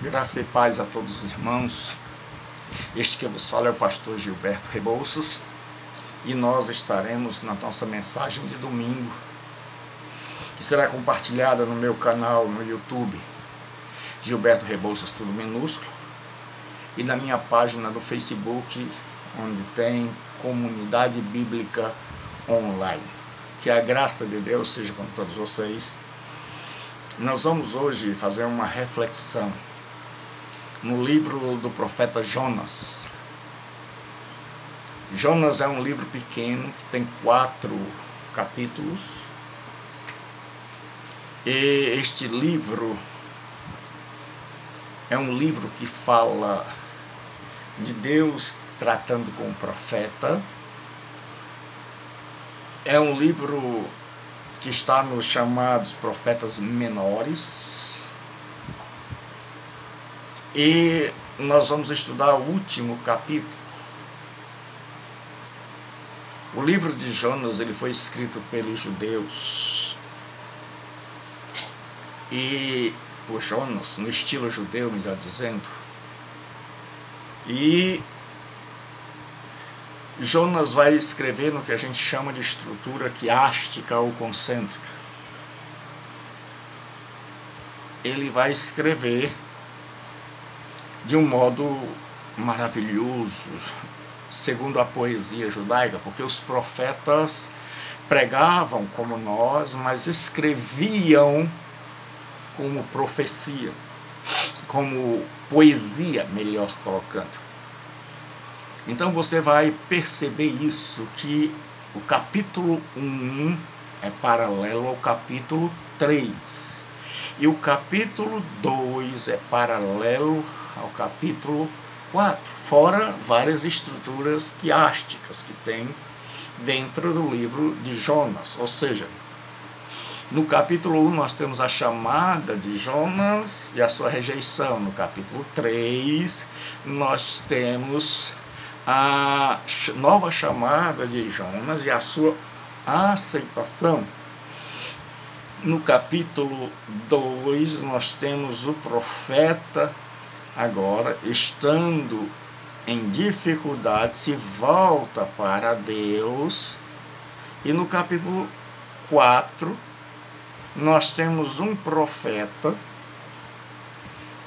Graça e paz a todos os irmãos. Este que vos fala é o pastor Gilberto Rebouças e nós estaremos na nossa mensagem de domingo, que será compartilhada no meu canal no YouTube, Gilberto Rebouças, tudo minúsculo, e na minha página do Facebook, onde tem Comunidade Bíblica Online. Que a graça de Deus seja com todos vocês. Nós vamos hoje fazer uma reflexão no livro do profeta Jonas. Jonas é um livro pequeno que tem 4 capítulos. E este livro é um livro que fala de Deus tratando com o profeta. É um livro que está nos chamados profetas menores. E nós vamos estudar o último capítulo. O livro de Jonas, ele foi escrito pelos judeus. E por Jonas, no estilo judeu, melhor dizendo. E Jonas vai escrever no que a gente chama de estrutura quiástica ou concêntrica. Ele vai escrever de um modo maravilhoso, segundo a poesia judaica, porque os profetas pregavam como nós, mas escreviam como profecia, como poesia, melhor colocando. Então você vai perceber isso, que o capítulo 1 é paralelo ao capítulo 3. E o capítulo 2 é paralelo ao capítulo 4. Fora várias estruturas quiásticas que tem dentro do livro de Jonas. Ou seja, no capítulo 1 nós temos a chamada de Jonas e a sua rejeição. No capítulo 3 nós temos a nova chamada de Jonas e a sua aceitação. No capítulo 2 nós temos o profeta agora estando em dificuldade, se volta para Deus. E no capítulo 4 nós temos um profeta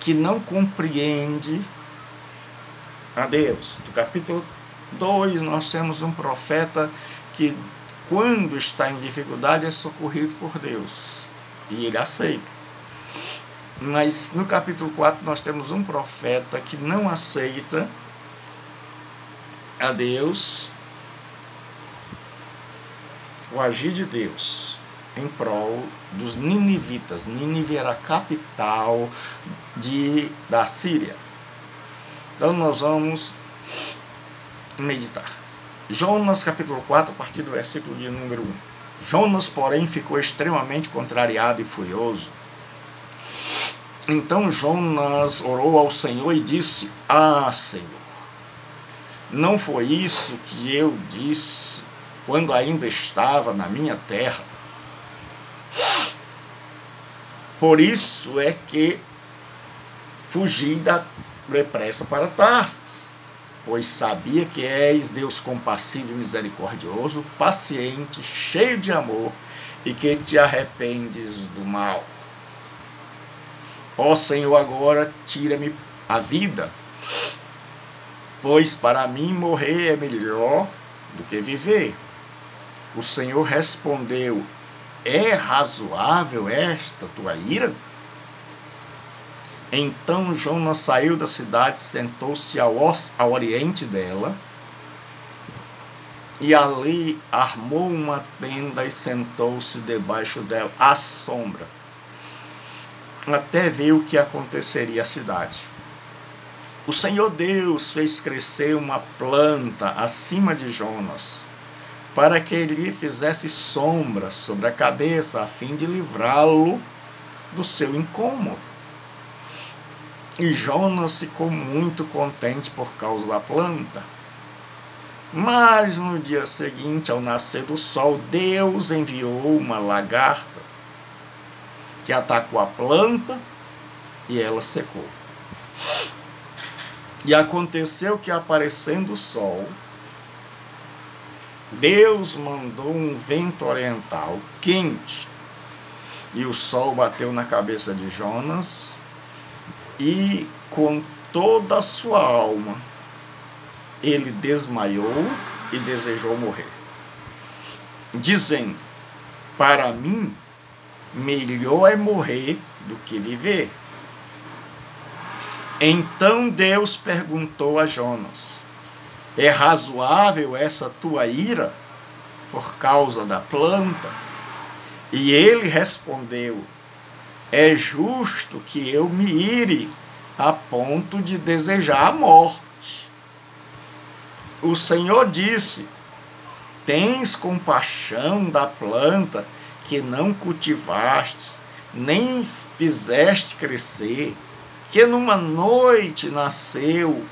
que não compreende a Deus. No capítulo 2 nós temos um profeta que, quando está em dificuldade, é socorrido por Deus e ele aceita. Mas no capítulo 4 nós temos um profeta que não aceita a Deus, o agir de Deus em prol dos ninivitas. Nínive era a capital da Síria. Então nós vamos meditar. Jonas capítulo 4, a partir do versículo de número 1. Jonas, porém, ficou extremamente contrariado e furioso. Então Jonas orou ao Senhor e disse: Senhor, não foi isso que eu disse quando ainda estava na minha terra? Por isso é que fugi depressa para Tarsis, pois sabia que és Deus compassivo e misericordioso, paciente, cheio de amor, e que te arrependes do mal. Ó Senhor, agora tira-me a vida, pois para mim morrer é melhor do que viver. O Senhor respondeu: é razoável esta tua ira? Então Jonas saiu da cidade, sentou-se ao oriente dela, e ali armou uma tenda e sentou-se debaixo dela, à sombra, até ver o que aconteceria à cidade. O Senhor Deus fez crescer uma planta acima de Jonas, para que ele fizesse sombra sobre a cabeça, a fim de livrá-lo do seu incômodo. E Jonas ficou muito contente por causa da planta. Mas no dia seguinte, ao nascer do sol, Deus enviou uma lagarta que atacou a planta e ela secou. E aconteceu que, aparecendo o sol, Deus mandou um vento oriental quente, e o sol bateu na cabeça de Jonas, e com toda a sua alma ele desmaiou e desejou morrer, dizendo: para mim, melhor é morrer do que viver. Então Deus perguntou a Jonas: é razoável essa tua ira por causa da planta? E ele respondeu: é justo que eu me ire a ponto de desejar a morte. O Senhor disse: tens compaixão da planta que não cultivaste, nem fizeste crescer, que numa noite nasceu,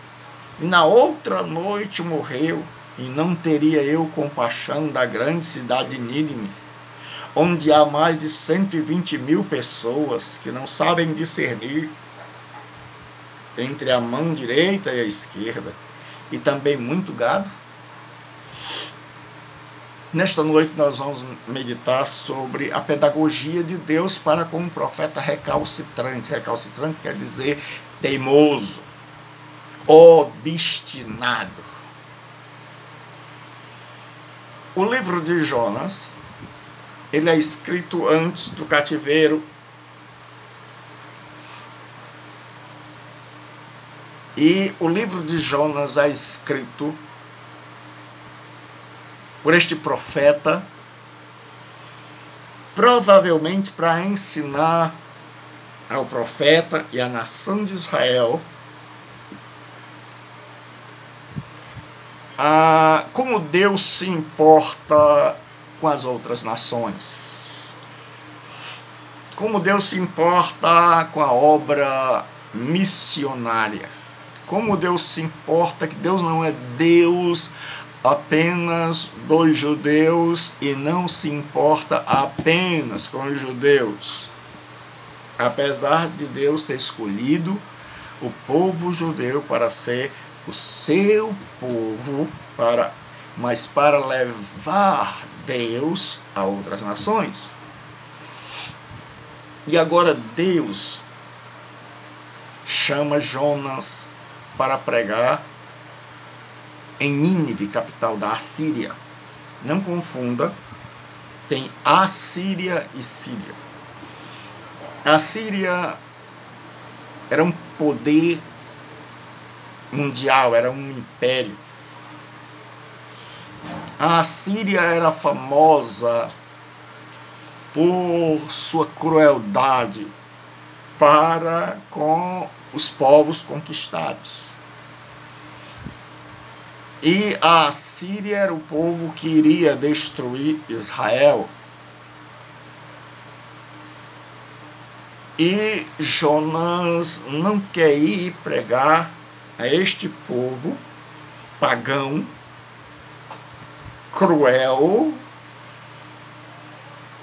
e na outra noite morreu, e não teria eu compaixão da grande cidade de Nínive, onde há mais de 120.000 pessoas que não sabem discernir entre a mão direita e a esquerda, e também muito gado? Nesta noite nós vamos meditar sobre a pedagogia de Deus para com um profeta recalcitrante. Recalcitrante quer dizer teimoso, obstinado. O livro de Jonas, ele é escrito antes do cativeiro, e o livro de Jonas é escrito por este profeta, provavelmente para ensinar ao profeta e à nação de Israel como Deus se importa com as outras nações, como Deus se importa com a obra missionária, como Deus se importa que Deus não é Deus apenas dos judeus e não se importa apenas com os judeus. Apesar de Deus ter escolhido o povo judeu para ser o seu povo, mas para levar Deus a outras nações. E agora Deus chama Jonas para pregar em Nínive, capital da Assíria. Não confunda, tem Assíria e Síria. A Síria era um poder mundial, era um império. A Assíria era famosa por sua crueldade para com os povos conquistados. E a Assíria era o povo que iria destruir Israel. E Jonas não quer ir pregar a este povo pagão, cruel,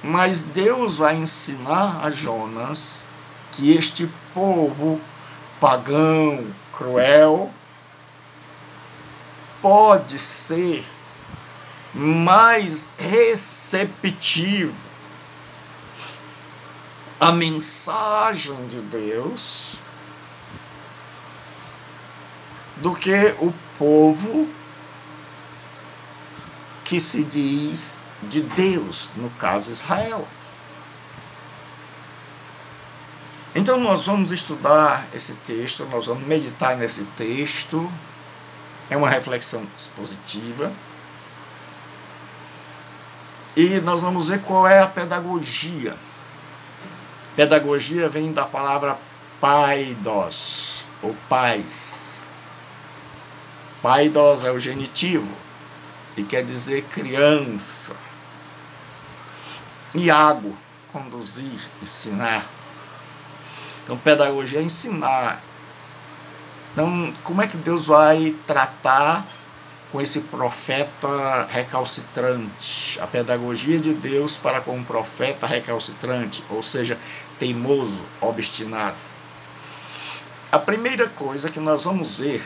mas Deus vai ensinar a Jonas que este povo pagão, cruel, pode ser mais receptivo à mensagem de Deus do que o povo que se diz de Deus, no caso Israel. Então nós vamos estudar esse texto, nós vamos meditar nesse texto. É uma reflexão expositiva. E nós vamos ver qual é a pedagogia. Pedagogia vem da palavra paidos, ou pais. Paidos é o genitivo, e quer dizer criança. Iago, conduzir, ensinar. Então, pedagogia é ensinar. Então, como é que Deus vai tratar com esse profeta recalcitrante? A pedagogia de Deus para com um profeta recalcitrante, ou seja, teimoso, obstinado. A primeira coisa que nós vamos ver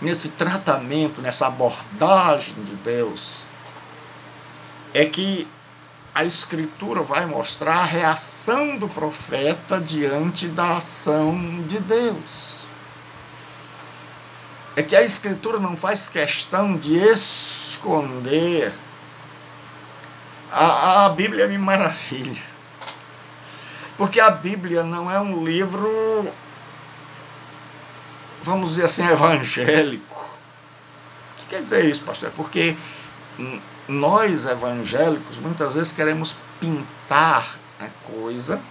nesse tratamento, nessa abordagem de Deus, é que a Escritura vai mostrar a reação do profeta diante da ação de Deus. É que a Escritura não faz questão de esconder. A Bíblia me maravilha, porque a Bíblia não é um livro, vamos dizer assim, evangélico. O que quer dizer isso, pastor? Porque nós evangélicos muitas vezes queremos pintar a coisa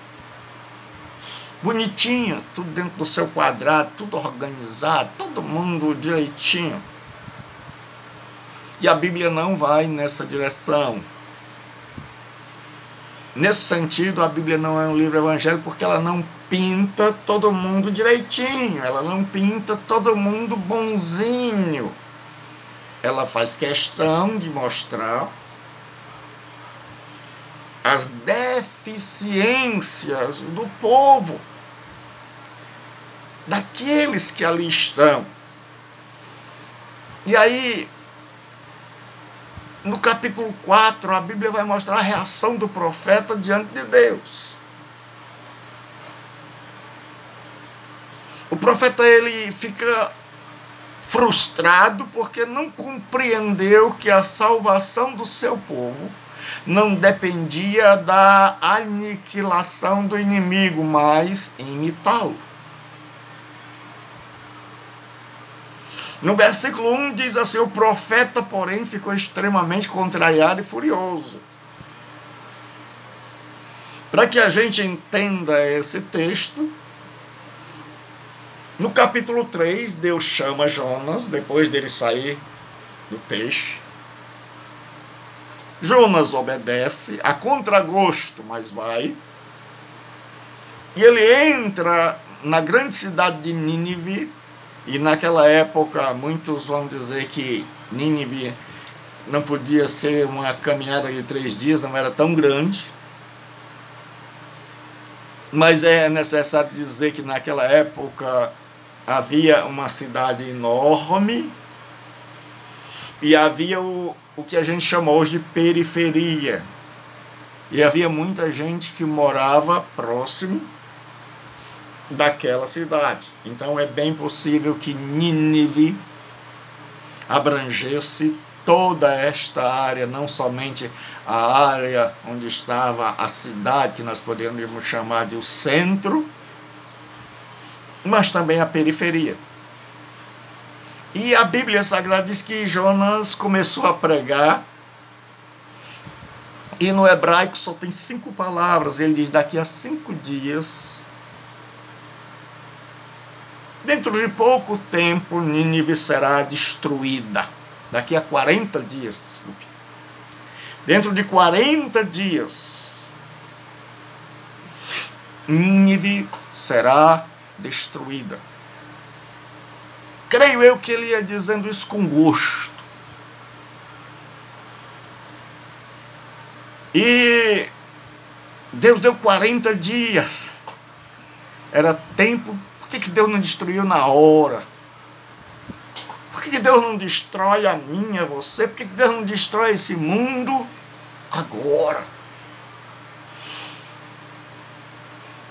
bonitinha, tudo dentro do seu quadrado, tudo organizado, todo mundo direitinho. E a Bíblia não vai nessa direção. Nesse sentido, a Bíblia não é um livro evangélico porque ela não pinta todo mundo direitinho, ela não pinta todo mundo bonzinho. Ela faz questão de mostrar as deficiências do povo, daqueles que ali estão. E aí, no capítulo 4, a Bíblia vai mostrar a reação do profeta diante de Deus. O profeta, ele fica frustrado porque não compreendeu que a salvação do seu povo não dependia da aniquilação do inimigo, mas em imitá-lo. No versículo 1 diz assim: o profeta, porém, ficou extremamente contrariado e furioso. Para que a gente entenda esse texto, no capítulo 3, Deus chama Jonas, depois dele sair do peixe. Jonas obedece, a contragosto, mas vai. E ele entra na grande cidade de Nínive. E naquela época, muitos vão dizer que Nínive não podia ser uma caminhada de 3 dias, não era tão grande. Mas é necessário dizer que naquela época havia uma cidade enorme e havia o que a gente chama hoje de periferia. E havia muita gente que morava próximo daquela cidade. Então é bem possível que Nínive abrangesse toda esta área, não somente a área onde estava a cidade, que nós poderíamos chamar de o centro, mas também a periferia. E a Bíblia Sagrada diz que Jonas começou a pregar, e no hebraico só tem 5 palavras. Ele diz: daqui a 5 dias, dentro de pouco tempo, Nínive será destruída. Daqui a 40 dias, desculpe. Dentro de 40 dias, Nínive será destruída. Creio eu que ele ia dizendo isso com gosto. E Deus deu 40 dias. Era tempo. Por que Deus não destruiu na hora? Por que Deus não destrói a mim, a você? Por que Deus não destrói esse mundo agora?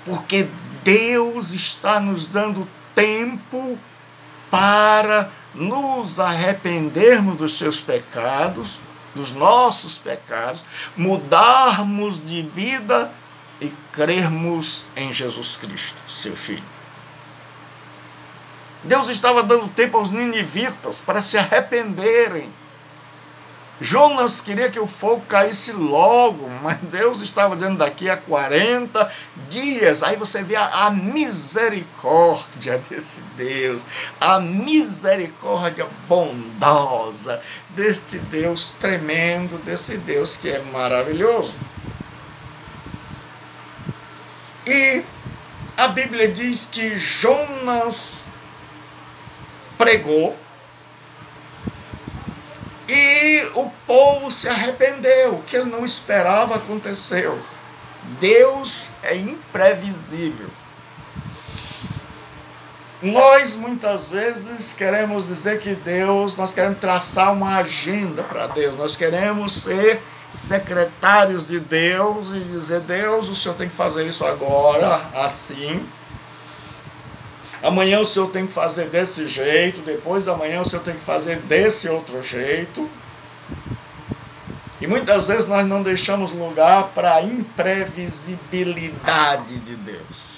Porque Deus está nos dando tempo para nos arrependermos dos seus pecados, dos nossos pecados, mudarmos de vida e crermos em Jesus Cristo, seu Filho. Deus estava dando tempo aos ninivitas para se arrependerem. Jonas queria que o fogo caísse logo, mas Deus estava dizendo daqui a 40 dias. Aí você vê a misericórdia desse Deus, a misericórdia bondosa deste Deus tremendo, desse Deus que é maravilhoso. E a Bíblia diz que Jonas pregou e o povo se arrependeu. O que ele não esperava aconteceu. Deus é imprevisível. Nós muitas vezes queremos dizer que Deus, nós queremos traçar uma agenda para Deus, nós queremos ser secretários de Deus e dizer: Deus, o Senhor tem que fazer isso agora, assim. Amanhã o Senhor tem que fazer desse jeito, depois da manhã o Senhor tem que fazer desse outro jeito. E muitas vezes nós não deixamos lugar para a imprevisibilidade de Deus.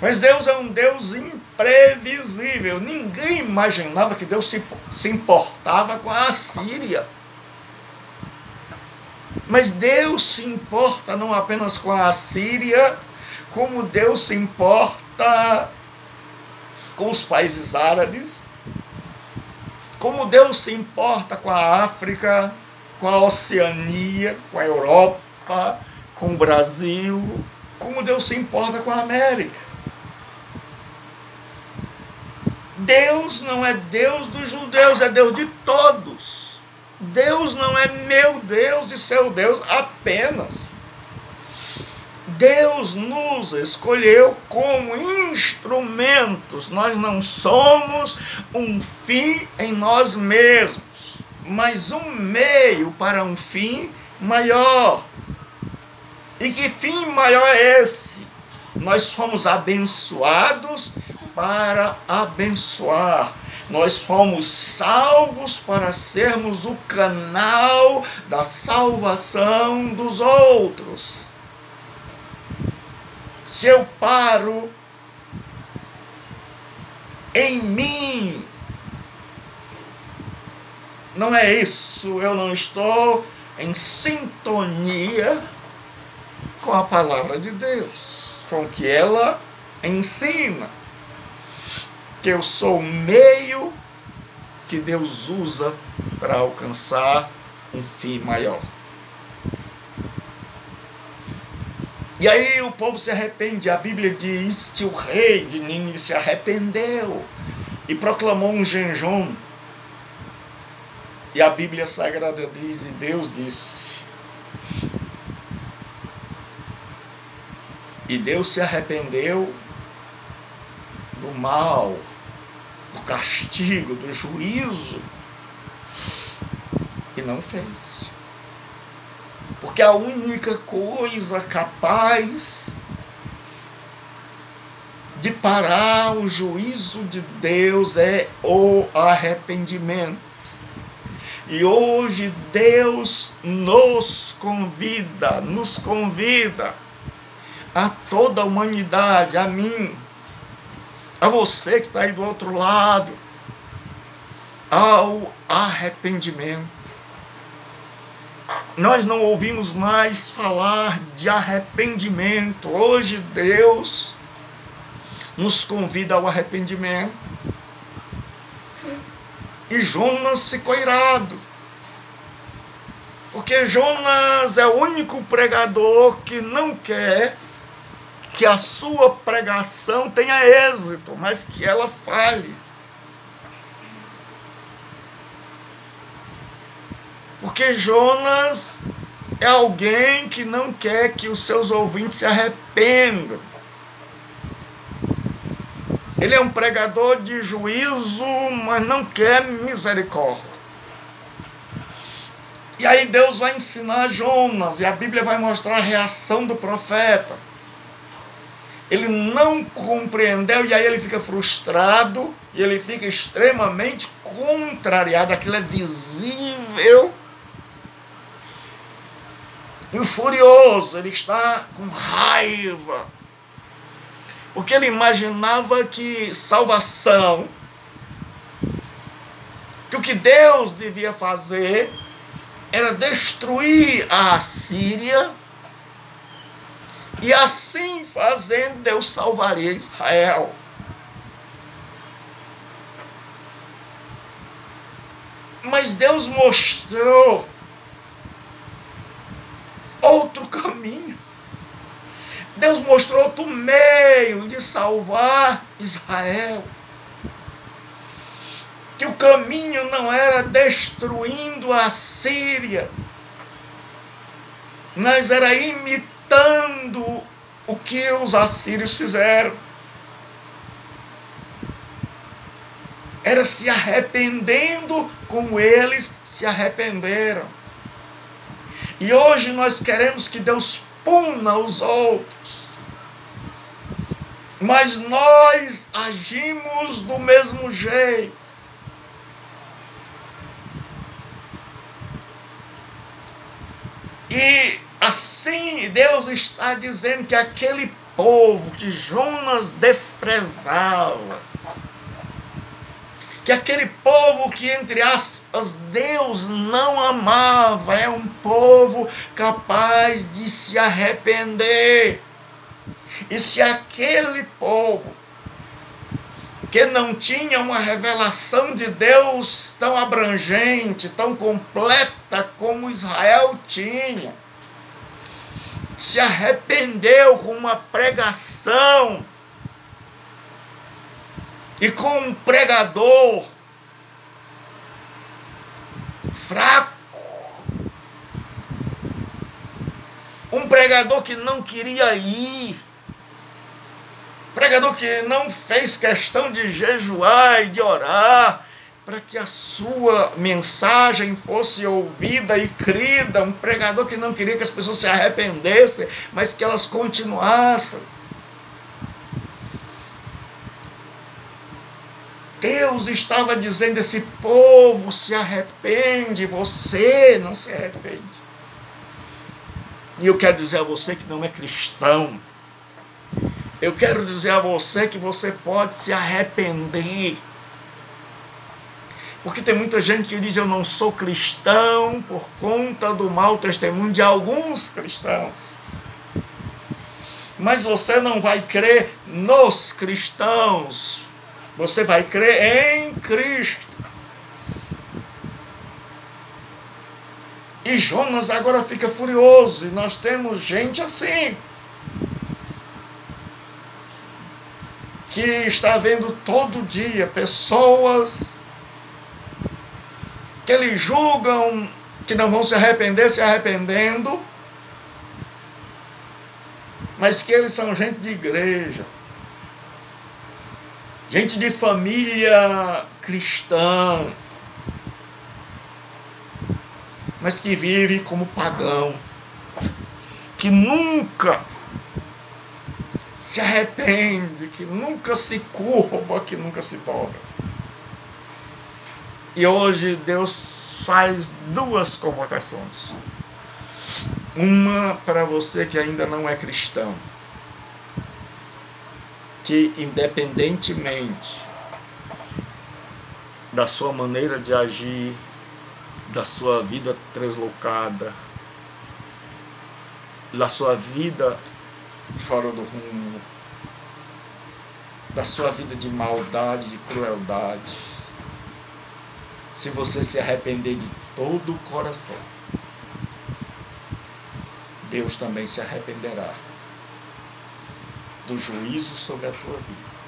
Mas Deus é um Deus imprevisível. Ninguém imaginava que Deus se importava com a Assíria. Mas Deus se importa não apenas com a Assíria, como Deus se importa com os países árabes, como Deus se importa com a África, com a Oceania, com a Europa, com o Brasil, como Deus se importa com a América. Deus não é Deus dos judeus, é Deus de todos. Deus não é meu Deus e seu Deus apenas. Deus nos escolheu como instrumentos. Nós não somos um fim em nós mesmos, mas um meio para um fim maior. E que fim maior é esse? Nós fomos abençoados para abençoar. Nós fomos salvos para sermos o canal da salvação dos outros. Se eu paro em mim, não é isso, eu não estou em sintonia com a palavra de Deus, com o que ela ensina, que eu sou o meio que Deus usa para alcançar um fim maior. E aí o povo se arrepende. A Bíblia diz que o rei de Nínive se arrependeu e proclamou um jejum. E a Bíblia Sagrada diz, e Deus disse, e Deus se arrependeu do mal, do castigo, do juízo, e não fez. Porque a única coisa capaz de parar o juízo de Deus é o arrependimento. E hoje Deus nos convida a toda a humanidade, a mim, a você que está aí do outro lado, ao arrependimento. Nós não ouvimos mais falar de arrependimento. Hoje Deus nos convida ao arrependimento. E Jonas ficou irado, porque Jonas é o único pregador que não quer que a sua pregação tenha êxito, mas que ela falhe. Porque Jonas é alguém que não quer que os seus ouvintes se arrependam. Ele é um pregador de juízo, mas não quer misericórdia. E aí Deus vai ensinar Jonas, e a Bíblia vai mostrar a reação do profeta. Ele não compreendeu, e aí ele fica frustrado, e ele fica extremamente contrariado. Aquilo é visível. E o furioso, ele está com raiva, porque ele imaginava que salvação, que o que Deus devia fazer era destruir a Assíria, e assim fazendo Deus salvaria Israel. Mas Deus mostrou outro caminho. Deus mostrou outro meio de salvar Israel. Que o caminho não era destruindo a Síria, mas era imitando o que os assírios fizeram. era se arrependendo como eles se arrependeram. E hoje nós queremos que Deus puna os outros, mas nós agimos do mesmo jeito. E assim Deus está dizendo que aquele povo que Jonas desprezava, que aquele povo que, entre aspas, Deus não amava, é um povo capaz de se arrepender. E se aquele povo que não tinha uma revelação de Deus tão abrangente, tão completa como Israel tinha, se arrependeu com uma pregação e com um pregador fraco, um pregador que não queria ir, pregador que não fez questão de jejuar e de orar para que a sua mensagem fosse ouvida e crida, um pregador que não queria que as pessoas se arrependessem, mas que elas continuassem. Deus estava dizendo: esse povo se arrepende, você não se arrepende. E eu quero dizer a você que não é cristão, eu quero dizer a você que você pode se arrepender. Porque tem muita gente que diz: eu não sou cristão por conta do mau testemunho de alguns cristãos. Mas você não vai crer nos cristãos, você vai crer em Cristo. E Jonas agora fica furioso, e nós temos gente assim, que está vendo todo dia pessoas que eles julgam que não vão se arrepender, se arrependendo, mas que eles são gente de igreja, gente de família cristã, mas que vive como pagão, que nunca se arrepende, que nunca se curva, que nunca se dobra. E hoje Deus faz duas convocações. Uma para você que ainda não é cristão, que independentemente da sua maneira de agir, da sua vida deslocada, da sua vida fora do rumo, da sua vida de maldade, de crueldade, se você se arrepender de todo o coração, Deus também se arrependerá do juízo sobre a tua vida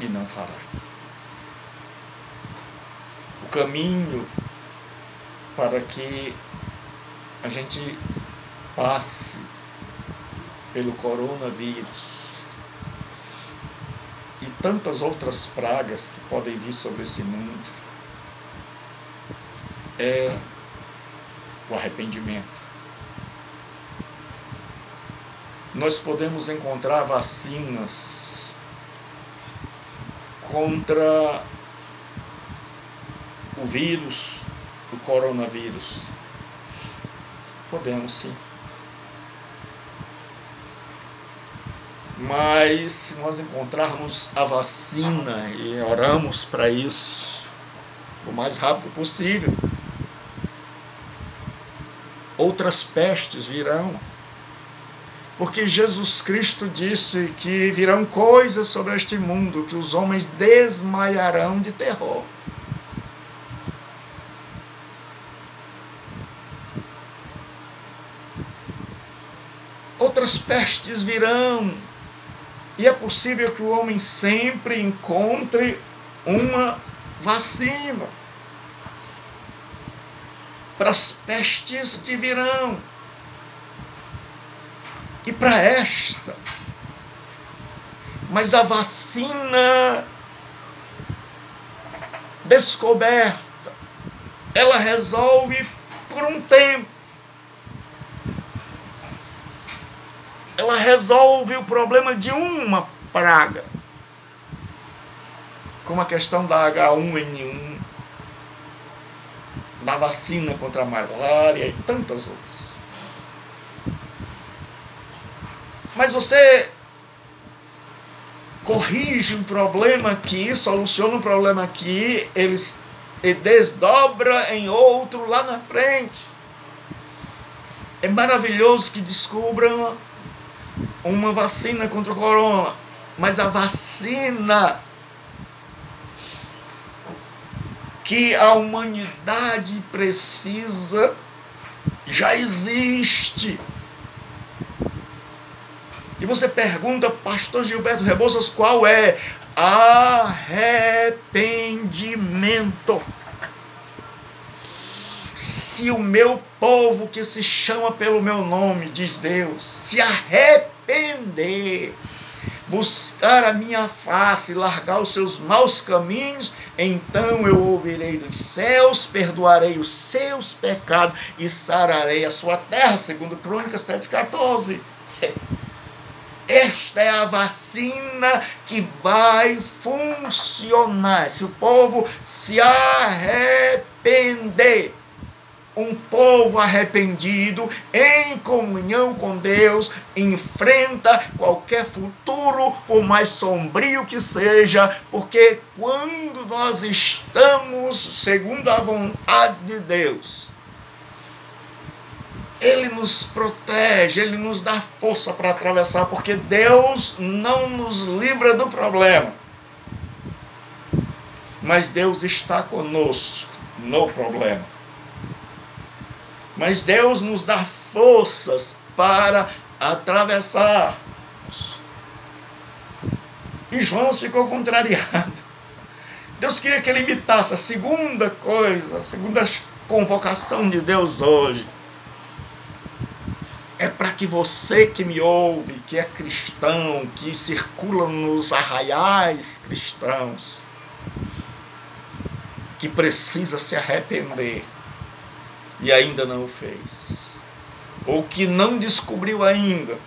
e não fará. O caminho para que a gente passe pelo coronavírus e tantas outras pragas que podem vir sobre esse mundo é o arrependimento. Nós podemos encontrar vacinas contra o vírus, o coronavírus. Podemos sim. Mas se nós encontrarmos a vacina e oramos para isso o mais rápido possível, outras pestes virão. Porque Jesus Cristo disse que virão coisas sobre este mundo que os homens desmaiarão de terror. Outras pestes virão. E é possível que o homem sempre encontre uma vacina para as pestes que virão. E para esta. Mas a vacina descoberta, ela resolve por um tempo. Ela resolve o problema de uma praga, como a questão da H1N1, da vacina contra a malária e tantas outras. Mas você corrige um problema aqui, soluciona um problema aqui, e desdobra em outro lá na frente. É maravilhoso que descubram uma vacina contra o corona, mas a vacina que a humanidade precisa já existe. E você pergunta, pastor Gilberto Rebouças, qual é? Arrependimento. Se o meu povo que se chama pelo meu nome, diz Deus, se arrepender, buscar a minha face, largar os seus maus caminhos, então eu ouvirei dos céus, perdoarei os seus pecados e sararei a sua terra, segundo Crônicas 7,14. Esta é a vacina que vai funcionar. Se o povo se arrepender, um povo arrependido, em comunhão com Deus, enfrenta qualquer futuro, por mais sombrio que seja, porque quando nós estamos segundo a vontade de Deus, Ele nos protege, Ele nos dá força para atravessar, porque Deus não nos livra do problema, mas Deus está conosco no problema. Mas Deus nos dá forças para atravessar. E João ficou contrariado. Deus queria que ele imitasse a segunda coisa, a segunda convocação de Deus hoje. É para que você que me ouve, que é cristão, que circula nos arraiais cristãos, que precisa se arrepender e ainda não o fez, ou que não descobriu ainda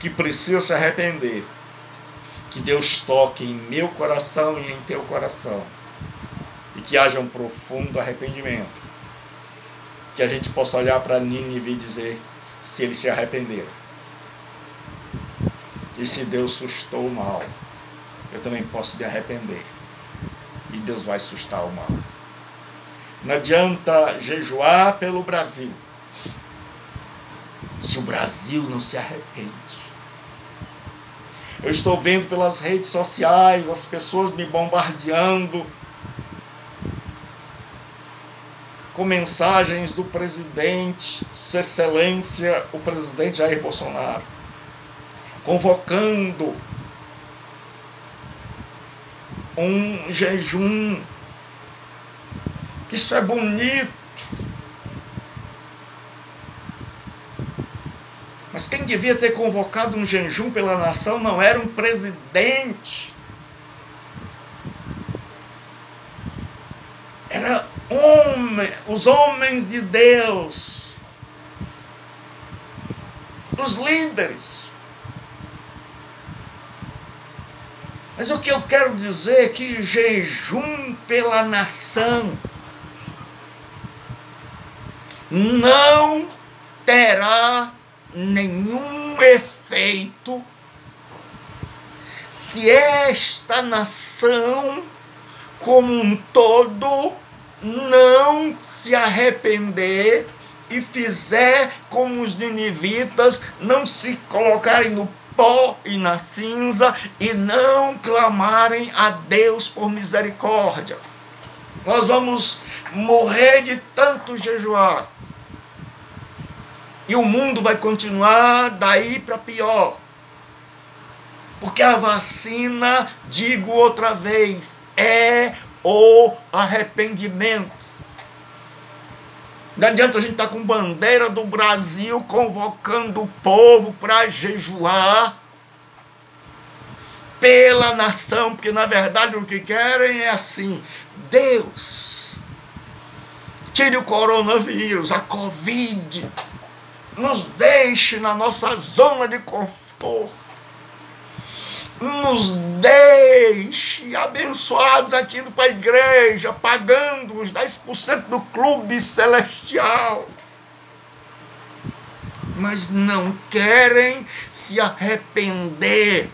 que precisa se arrepender, que Deus toque em meu coração e em teu coração, e que haja um profundo arrependimento, que a gente possa olhar para Nínive e dizer, se eles se arrependeram, e se Deus sustou o mal, eu também posso me arrepender, e Deus vai sustar o mal. Não adianta jejuar pelo Brasil, se o Brasil não se arrepende. Eu estou vendo pelas redes sociais as pessoas me bombardeando com mensagens do presidente, Sua Excelência, o presidente Jair Bolsonaro, convocando um jejum. Isso é bonito. Mas quem devia ter convocado um jejum pela nação não era um presidente. Era os homens de Deus, os líderes. Mas o que eu quero dizer é que jejum pela nação não terá nenhum efeito se esta nação como um todo não se arrepender e fizer como os ninivitas, não se colocarem no pó e na cinza e não clamarem a Deus por misericórdia. Nós vamos morrer de tanto jejuar. E o mundo vai continuar daí para pior. Porque a vacina, digo outra vez, é o arrependimento. Não adianta a gente estar com bandeira do Brasil convocando o povo para jejuar pela nação, porque na verdade o que querem é assim: Deus, tire o coronavírus, a Covid, nos deixe na nossa zona de conforto, nos deixe abençoados aqui para a igreja, pagando os 10% do clube celestial. Mas não querem se arrepender.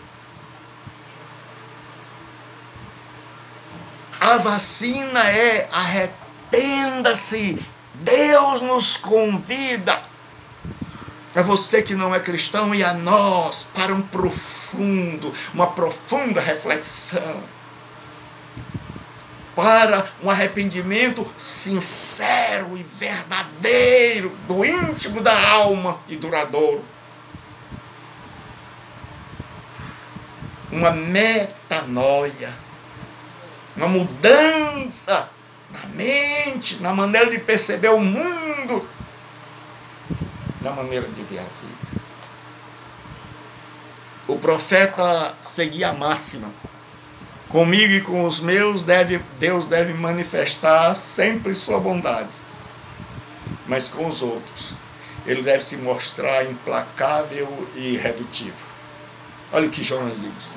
A vacina é: arrependa-se. Deus nos convida, a você que não é cristão e a nós, para uma profunda reflexão, para um arrependimento sincero e verdadeiro, do íntimo da alma e duradouro. Uma metanoia, uma mudança na mente, na maneira de perceber o mundo, na maneira de ver a vida. O profeta seguia a máxima: comigo e com os meus Deus deve manifestar sempre sua bondade, mas com os outros ele deve se mostrar implacável e irredutível. Olha o que Jonas diz: